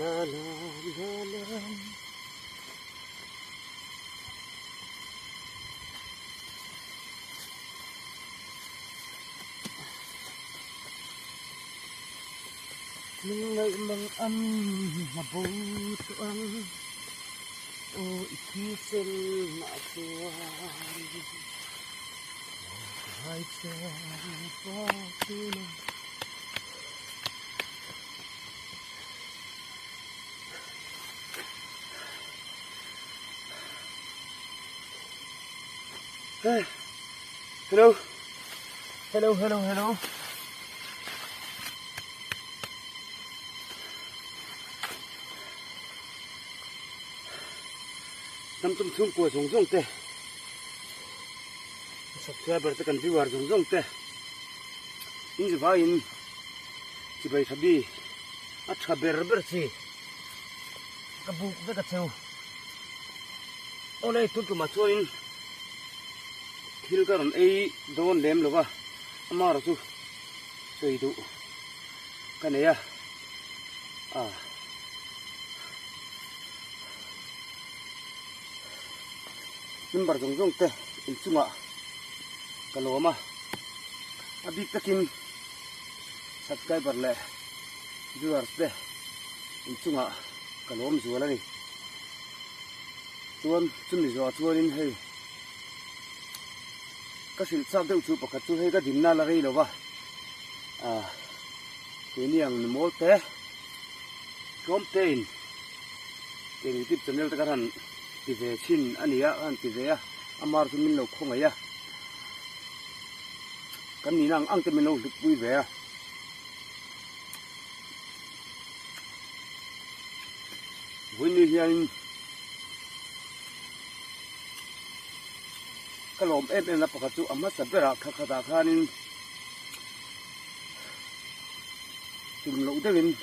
La la la la. Mình ngợi mong âm mà vô tuần ôi khi xin mà tuần hai chân có tin hey. Hello hello hello hello. Nằm trong xuống của giống giống tê, subscriber ta cần viewer giống giống tê, in gì vậy in, chỉ bay tháp đi, à tháp bể bể gì, cái bụng với cái theo, ôi tụt mà cho in, thiếu cáiron ấy đón lem luôn à, mà rồi chơi đủ, cái này à. Number zong te in chunga kaloma abik takin subscriber le viewers te in chunga kalom zuala ni chuan chumi zo chuanin hei ka sil chak deuh chu pakhat chu hei ka dimna la rei lova keniang ni mol te kom te in keng tip channel ta kan thì về xin anh ấy anh thì về amar thì mình lâu không ấy cái này năng ăn thì mình lâu được vui vẻ với như hiện cái lồng em là bậc chú amat sắp ra khắc khắc khanin chùm lâu thế mình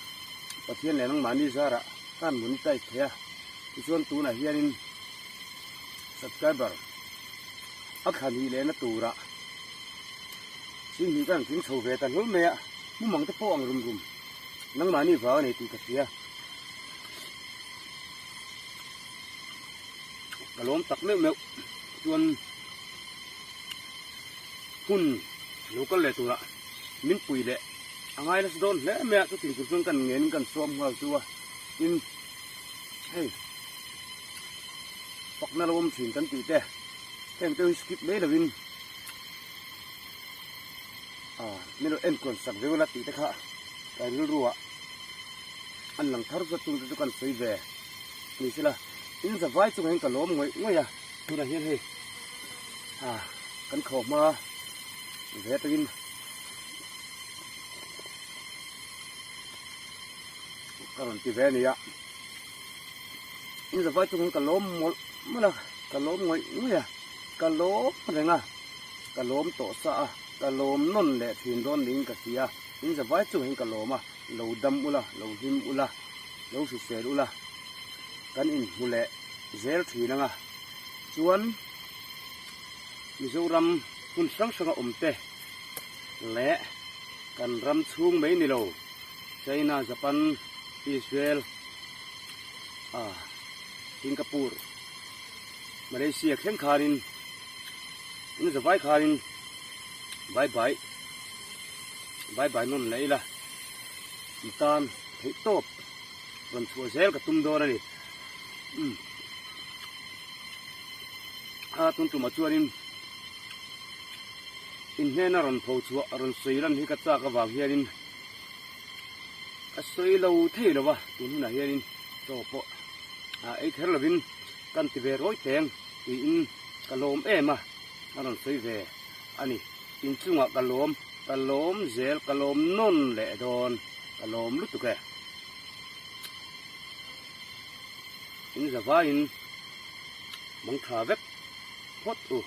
bậc thiên này năng mani ra ra kan muốn tay thế chuan tu na hianin subscriber akhani le na tura sin hi kan thing chho ve tan hol me mu mang te po ang rum rum nang mani va nei tu ka sia kalom tak me me chuan hun local le tura min pui le angai la don le me tu ting chu kan ngen kan som hal chu in hey bọc na lom thuyền tấn tì te, em tôi skip mấy là win, nên là em còn sẵn với là tì te khá, cái lúa rùa, ăn lằng thar rất tung cho con sấy về, mình sẽ là, in giờ vai chung hành cả lốm ngồi ngồi tôi là hiên hề, cắn khổ mà, về tôi in, còn tì về này in giờ vai chung hành cả lốm một mà là cả lốm ngồi ngồi cả lốm này nè cả lốm tổ sa cả lốm non lệ thuyền đón lính cả xía in giờ vái chung hình cả lốm lầu đâm ula lầu him ula lầu sụt sệt ula cái in mu lệ zel thuyền nè chuan Mizoram hun sang sang te lệ kan ram chung mấy nì lầu China Japan Israel Singapore Malaysia khen kharin in giờ vai kharin bye bye non lấy là tan thấy tốt còn chùa zel cả tum đô này tum tum mà chùa in in he na ron pho chu ron sui ran hi ka cha ka wa hianin a sui lo thei lo wa tun na hianin to po ai thar lovin kan ti ve roi teng ti in kalom ema ron sui ve ani in chunga kalom zel kalom non le don kalom lu tu ke in za va in mong tha vek hot u